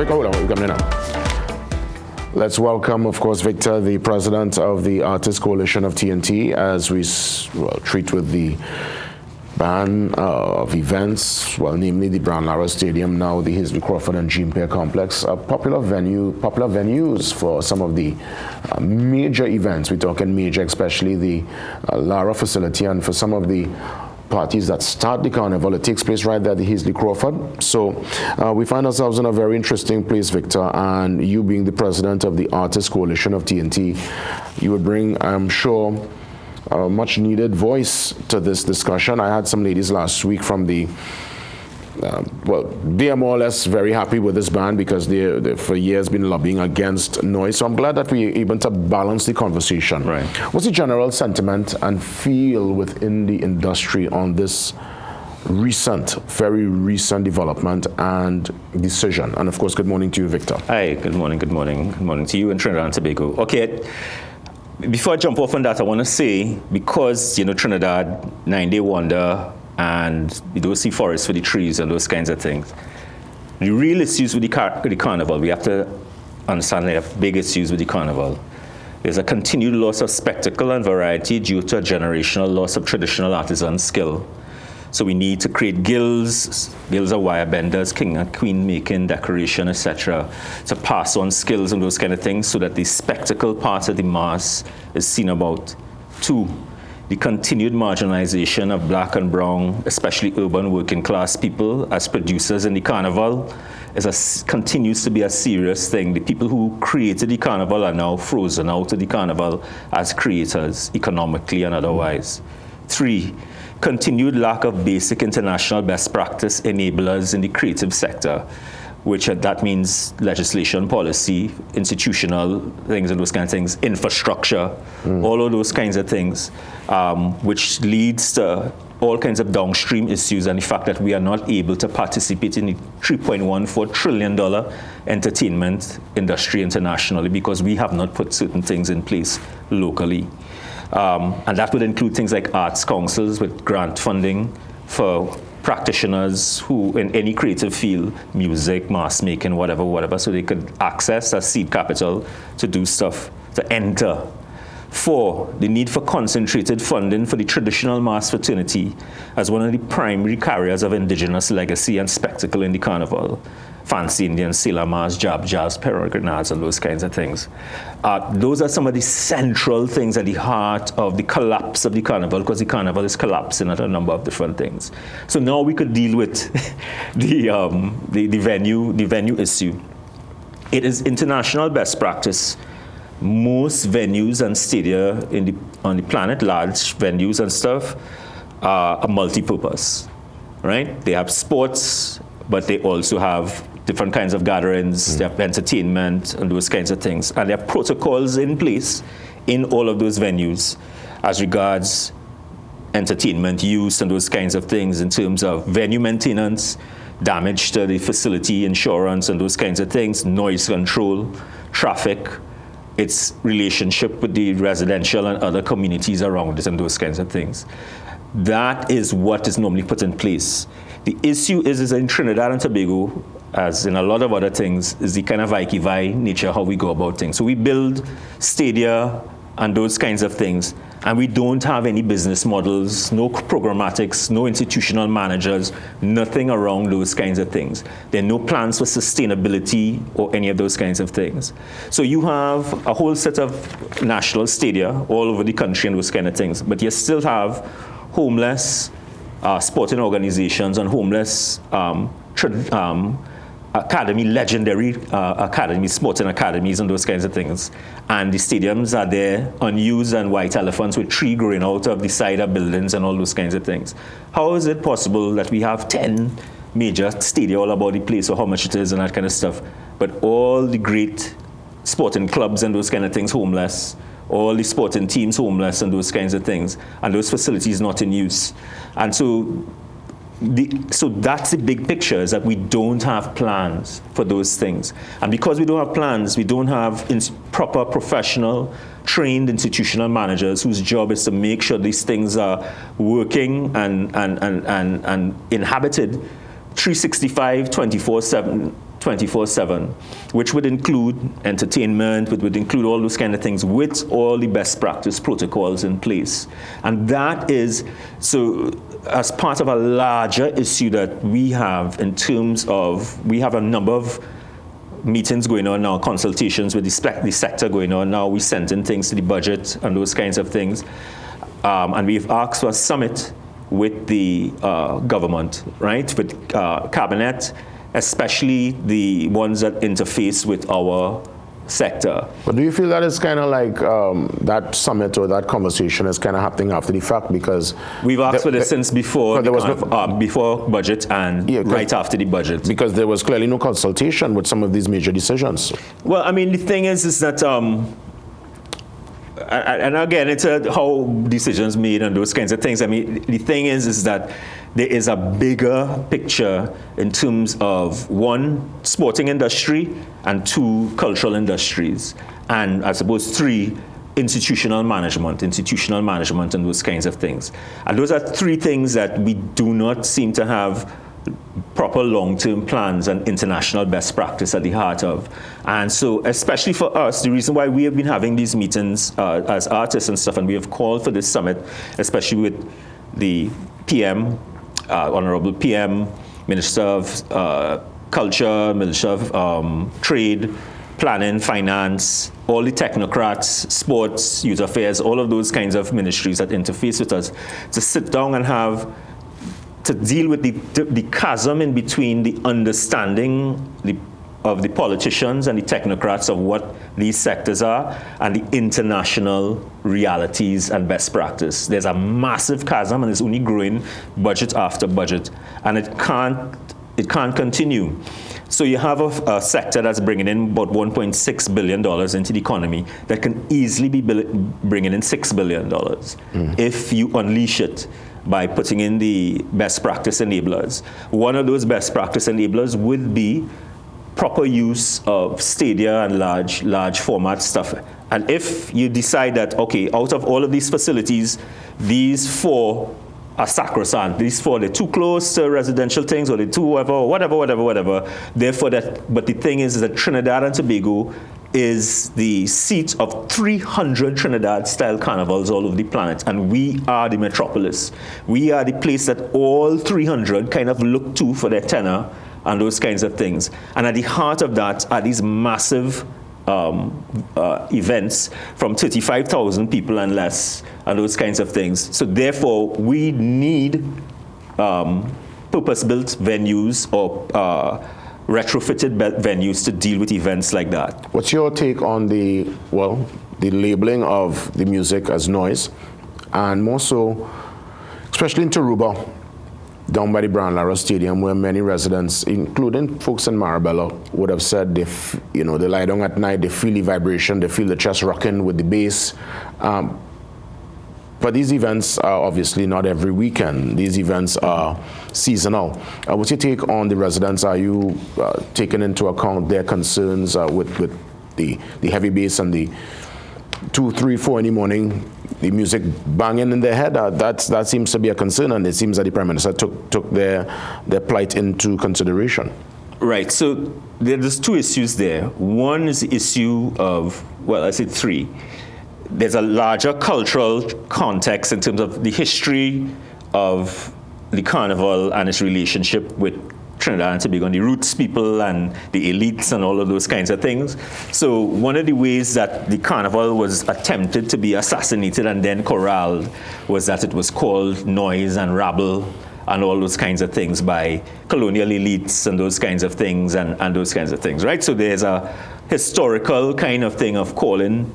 hold on, we're coming in now. Let's welcome, of course, Victor, the president of the Artists Coalition of TNT, as we treat with the ban of events, namely the Brown Lara Stadium, now the Hisley Crawford and Jean Pierre Complex, popular venues for some of the major events. We're talking major, especially the Lara facility, and for some of the parties that start the Carnival, it takes place right there at the Hisley Crawford. So we find ourselves in a very interesting place, Victor, and you being the president of the Artists Coalition of TNT, you would bring, I'm sure, a much needed voice to this discussion. I had some ladies last week from the, they are more or less very happy with this ban because they for years been lobbying against noise. So I'm glad that we're able to balance the conversation. Right. What's the general sentiment and feel within the industry on this very recent development and decision? And of course, good morning to you, Victor. Hi, good morning to you and Trinidad and Tobago. Okay. Before I jump off on that, I want to say, because, Trinidad, 9-day wonder, and you don't see forests for the trees and those kinds of things. The real issues with the Carnival, we have to understand they have big issues with the Carnival. There's a continued loss of spectacle and variety due to a generational loss of traditional artisan skill. So we need to create guilds of wire benders, king and queen making, decoration, etc., to pass on skills and those kind of things so that the spectacle part of the mass is seen about. 2, the continued marginalization of black and brown, especially urban working class people as producers in the Carnival continues to be a serious thing. The people who created the Carnival are now frozen out of the Carnival as creators, economically and otherwise. 3, continued lack of basic international best practice enablers in the creative sector, which that means legislation, policy, institutional things and those kinds of things, infrastructure, all of those kinds of things, which leads to all kinds of downstream issues and the fact that we are not able to participate in the $3.14 trillion entertainment industry internationally because we have not put certain things in place locally. And that would include things like arts councils with grant funding for practitioners who in any creative field, music, mass making, whatever, so they could access that seed capital to do stuff, to enter. 4, the need for concentrated funding for the traditional mass fraternity as one of the primary carriers of indigenous legacy and spectacle in the Carnival. Fancy Indians, sailor mass, jazz, peregrinades, and those kinds of things. Those are some of the central things at the heart of the collapse of the Carnival, because the Carnival is collapsing at a number of different things. So now we could deal with the venue issue. It is international best practice. Most venues and stadia on the planet, large venues and stuff, are multi-purpose, right? They have sports, but they also have different kinds of gatherings, they have entertainment and those kinds of things. And there are protocols in place in all of those venues as regards entertainment use and those kinds of things in terms of venue maintenance, damage to the facility, insurance and those kinds of things, noise control, traffic, its relationship with the residential and other communities around it and those kinds of things. That is what is normally put in place. The issue is in Trinidad and Tobago, as in a lot of other things, is the kind of Ike-Vai nature how we go about things. So we build stadia and those kinds of things, and we don't have any business models, no programmatics, no institutional managers, nothing around those kinds of things. There are no plans for sustainability or any of those kinds of things. So you have a whole set of national stadia all over the country and those kind of things, but you still have homeless sporting organizations and homeless legendary academies, sporting academies and those kinds of things. And the stadiums are there unused and white elephants with tree growing out of the side of buildings and all those kinds of things. How is it possible that we have 10 major stadia all about the place or how much it is and that kind of stuff, but all the great sporting clubs and those kind of things homeless, all the sporting teams homeless and those kinds of things, and those facilities not in use? And so that's the big picture, is that we don't have plans for those things. And because we don't have plans, we don't have proper professional, trained institutional managers whose job is to make sure these things are working and inhabited 365, 24/7 24/7, which would include entertainment, which would include all those kind of things with all the best practice protocols in place. And that is, so as part of a larger issue that we have in terms of, we have a number of meetings going on now, consultations with the sector going on now. We sent in things to the budget and those kinds of things. And we've asked for a summit with the government, right, with cabinet, especially the ones that interface with our sector. But do you feel that it's kind of like that summit or that conversation is kind of happening after the fact? Because we've asked for this since before before budget and right after the budget. Because there was clearly no consultation with some of these major decisions. Well, I mean, the thing is that, and again, it's how decisions made and those kinds of things. I mean, the thing is that there is a bigger picture in terms of, one, sporting industry, and two, cultural industries, and I suppose three, institutional management and those kinds of things. And those are three things that we do not seem to have proper long-term plans and international best practice at the heart of. And so, especially for us, the reason why we have been having these meetings as artists and stuff, and we have called for this summit, especially with the PM, Honorable PM, Minister of Culture, Minister of Trade, Planning, Finance, all the technocrats, sports, youth affairs, all of those kinds of ministries that interface with us, to sit down and to deal with the chasm in between the understanding of the politicians and the technocrats of what these sectors are and the international realities and best practice. There's a massive chasm, and it's only growing budget after budget, and it can't continue. So you have a sector that's bringing in about $1.6 billion into the economy that can easily be bringing in $6 billion if you unleash it by putting in the best practice enablers. One of those best practice enablers would be proper use of Stadia and large format stuff. And if you decide that, okay, out of all of these facilities, these four are sacrosanct, these four, they're too close to residential things, or they're too whatever. Therefore, but the thing is that Trinidad and Tobago is the seat of 300 Trinidad-style carnivals all over the planet, and we are the metropolis. We are the place that all 300 kind of look to for their tenor and those kinds of things. And at the heart of that are these massive events from 35,000 people and less, and those kinds of things. So therefore, we need purpose-built venues or retrofitted venues to deal with events like that. What's your take on the labeling of the music as noise, and more so, especially in Taruba, down by the Brown Lara Stadium, where many residents, including folks in Marabella, would have said they lie down at night, they feel the vibration, they feel the chest rocking with the bass. But these events are obviously not every weekend. These events are seasonal. What's your take on the residents? Are you taking into account their concerns with the heavy bass and the 2, 3, 4 in the morning, the music banging in their head? That seems to be a concern, and it seems that the Prime Minister took their plight into consideration. Right, so there's two issues there. One is the issue of, well, I said three. There's a larger cultural context in terms of the history of the carnival and its relationship with Trinidad and Tobago, and the roots people and the elites and all of those kinds of things. So one of the ways that the carnival was attempted to be assassinated and then corralled was that it was called noise and rabble and all those kinds of things by colonial elites and those kinds of things and those kinds of things, right? So there's a historical kind of thing of calling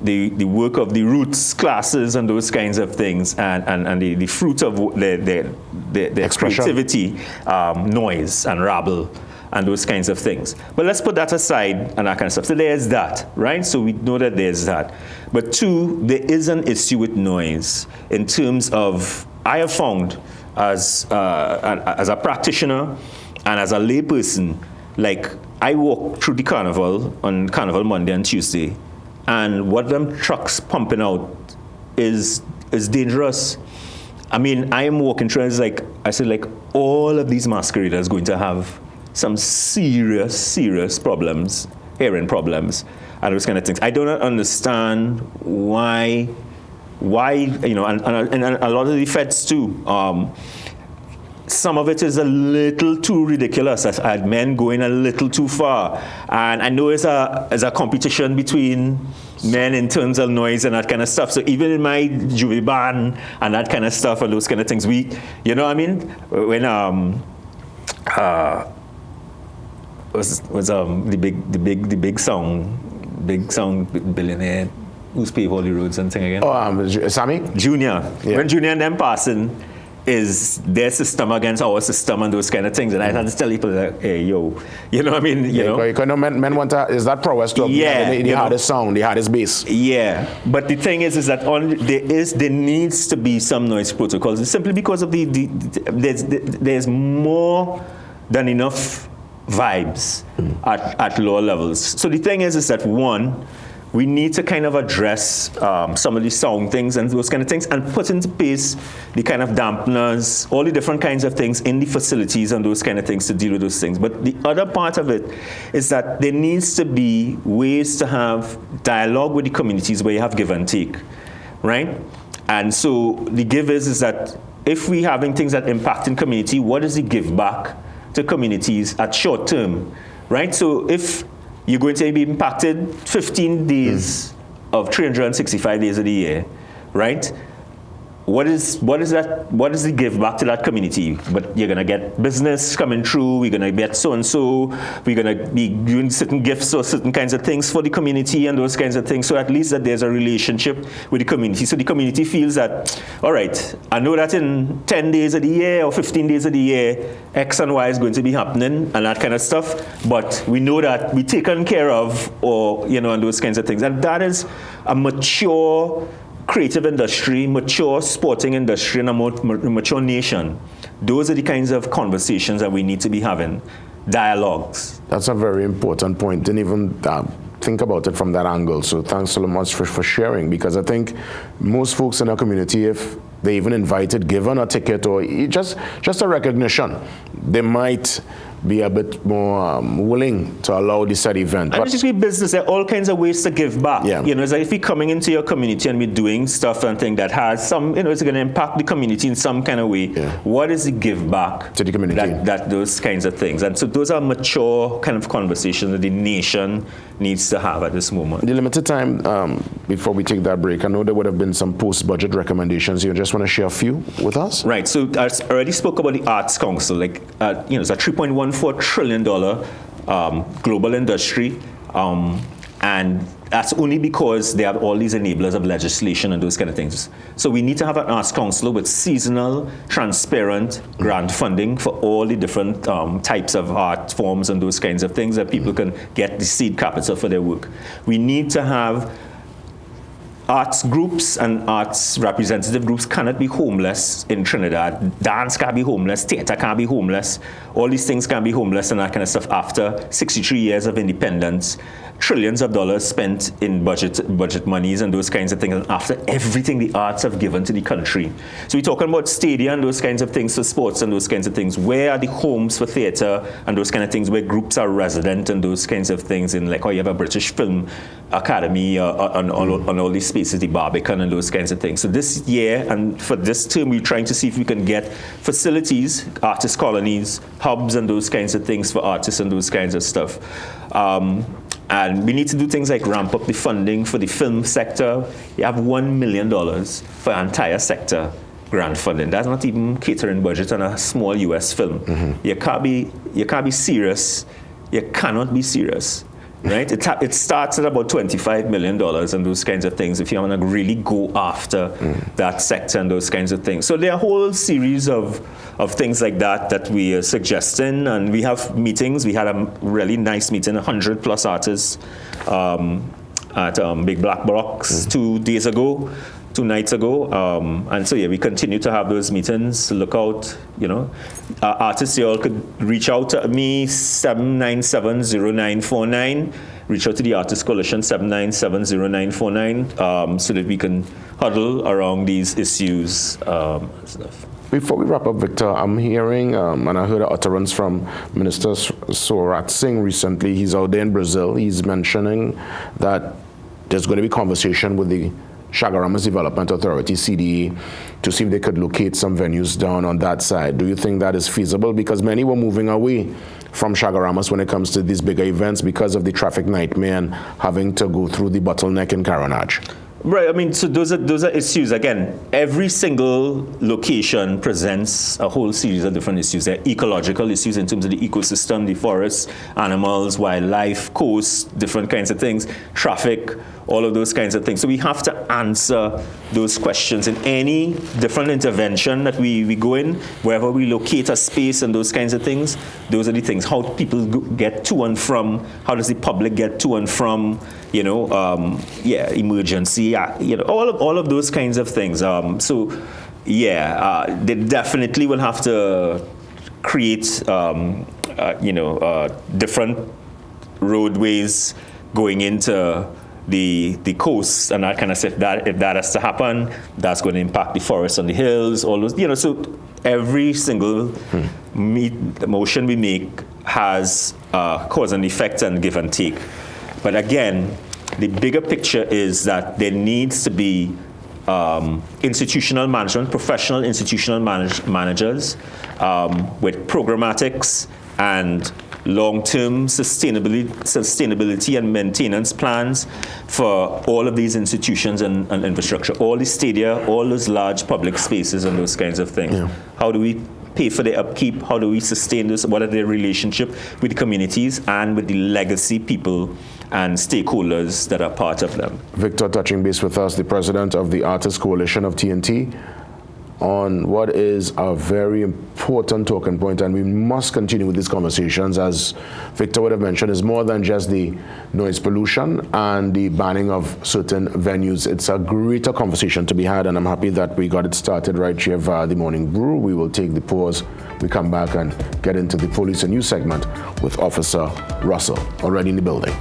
the work of the roots classes and those kinds of things and the fruit of their creativity, noise and rabble and those kinds of things. But let's put that aside and that kind of stuff. So there's that, right? So we know that there's that. But two, there is an issue with noise in terms of, I have found as a practitioner and as a lay person, like I walk through the carnival on Carnival Monday and Tuesday, and what them trucks pumping out is dangerous. I mean, I am walking through, it's like, I said, like, all of these masqueraders going to have some serious problems, hearing problems, and those kind of things. I do not understand why, you know, and a lot of the Fetes too. Some of it is a little too ridiculous. I've had men going a little too far, and I know it's a competition between men in terms of noise and that kind of stuff. So even in my Juve band and that kind of stuff and those kind of things, we, you know what I mean? When was the big sound billionaire who's paved all the roads and thing again? Oh, Sammy? Junior. Yeah. When Junior and them passing, is their system against our system and those kind of things. And I had to tell people that, hey, yo, you know what I mean? You know? Because men want to, is that prowess to the hardest sound, the hardest bass. Yeah, but the thing is that there needs to be some noise protocols, simply because of there's more than enough vibes at lower levels. So the thing is that one, we need to kind of address some of the sound things and those kind of things and put into place the kind of dampeners, all the different kinds of things in the facilities and those kind of things to deal with those things. But the other part of it is that there needs to be ways to have dialogue with the communities where you have give and take, right? And so the give is that if we're having things that impact in community, what is the give back to communities at short term, right? So if you're going to be impacted 15 days of 365 days of the year, right? What is that? What is the give back to that community? But you're gonna get business coming through. We're gonna get so and so. We're gonna be doing certain gifts or certain kinds of things for the community and those kinds of things. So at least that there's a relationship with the community. So the community feels that, all right, I know that in 10 days of the year or 15 days of the year, X and Y is going to be happening and that kind of stuff. But we know that we're taken care of, or you know, and those kinds of things. And that is a mature creative industry, mature sporting industry, and a mature nation. Those are the kinds of conversations that we need to be having, dialogues. That's a very important point. Didn't even think about it from that angle. So thanks so much for sharing, because I think most folks in our community, if they even invited, given a ticket or just a recognition, they might be a bit more willing to allow this said event. And it's just be business. There are all kinds of ways to give back. Yeah. You know, it's like if we're coming into your community and we're doing stuff and thing that has some, you know, it's going to impact the community in some kind of way. Yeah. What is the give back to the community? That those kinds of things. And so those are mature kind of conversations that the nation needs to have at this moment. The limited time before we take that break, I know there would have been some post-budget recommendations. You just want to share a few with us? Right. So I already spoke about the Arts Council. Like, you know, it's a $3.14 trillion global industry. And that's only because they have all these enablers of legislation and those kind of things. So we need to have an arts council with seasonal, transparent grant funding for all the different types of art forms and those kinds of things that people can get the seed capital for their work. We need to have arts groups and arts representative groups cannot be homeless in Trinidad. Dance can't be homeless, theater can't be homeless. All these things can be homeless and that kind of stuff after 63 years of independence. Trillions of dollars spent in budget monies and those kinds of things, and after everything the arts have given to the country. So we're talking about Stadia and those kinds of things for sports and those kinds of things. Where are the homes for theatre and those kind of things where groups are resident and those kinds of things, in like how you have a British Film Academy on all these spaces, the Barbican and those kinds of things. So this year and for this term, we're trying to see if we can get facilities, artist colonies, hubs and those kinds of things for artists and those kinds of stuff. And we need to do things like ramp up the funding for the film sector. You have $1 million for entire sector grant funding. That's not even catering budget on a small US film. Mm-hmm. You can't be serious. You cannot be serious. Right? It starts at about $25 million and those kinds of things if you want to really go after that sector and those kinds of things. So there are a whole series of things like that we are suggesting, and we have meetings. We had a really nice meeting, 100 plus artists at Big Black Box 2 nights ago. And so, yeah, we continue to have those meetings. Look out, you know. Artists, you all could reach out to me, 7970949. Reach out to the Artist Coalition, 7970949, so that we can huddle around these issues and stuff. Before we wrap up, Victor, I'm hearing, and I heard an utterance from Minister Surat Singh recently. He's out there in Brazil. He's mentioning that there's going to be conversation with the Chaguaramas Development Authority, CDA, to see if they could locate some venues down on that side. Do you think that is feasible? Because many were moving away from Chaguaramas when it comes to these bigger events because of the traffic nightmare and having to go through the bottleneck in Caronage. Right, I mean, so those are issues. Again, every single location presents a whole series of different issues. There are ecological issues in terms of the ecosystem, the forests, animals, wildlife, coasts, different kinds of things, traffic, all of those kinds of things. So we have to answer those questions in any different intervention that we go in, wherever we locate a space and those kinds of things. Those are the things. How people get to and from, how does the public get to and from, emergency, all of those kinds of things. They definitely will have to create, different roadways going into the coast and that kind of stuff. If that has to happen, that's going to impact the forests on the hills, all those, so every single motion we make has cause and effect and give and take. But again, the bigger picture is that there needs to be institutional management, professional institutional managers with programmatics and long-term sustainability and maintenance plans for all of these institutions and infrastructure, all the stadia, all those large public spaces and those kinds of things. Yeah. How do we pay for their upkeep? How do we sustain this? What are their relationship with the communities and with the legacy people and stakeholders that are part of them? Victor, touching base with us, the president of the Artists Coalition of TNT, on what is a very important talking point, and we must continue with these conversations, as Victor would have mentioned, is more than just the noise pollution and the banning of certain venues. It's a greater conversation to be had, and I'm happy that we got it started right here via the Morning Brew. We will take the pause. We come back and get into the Police and News segment with Officer Russell, already in the building.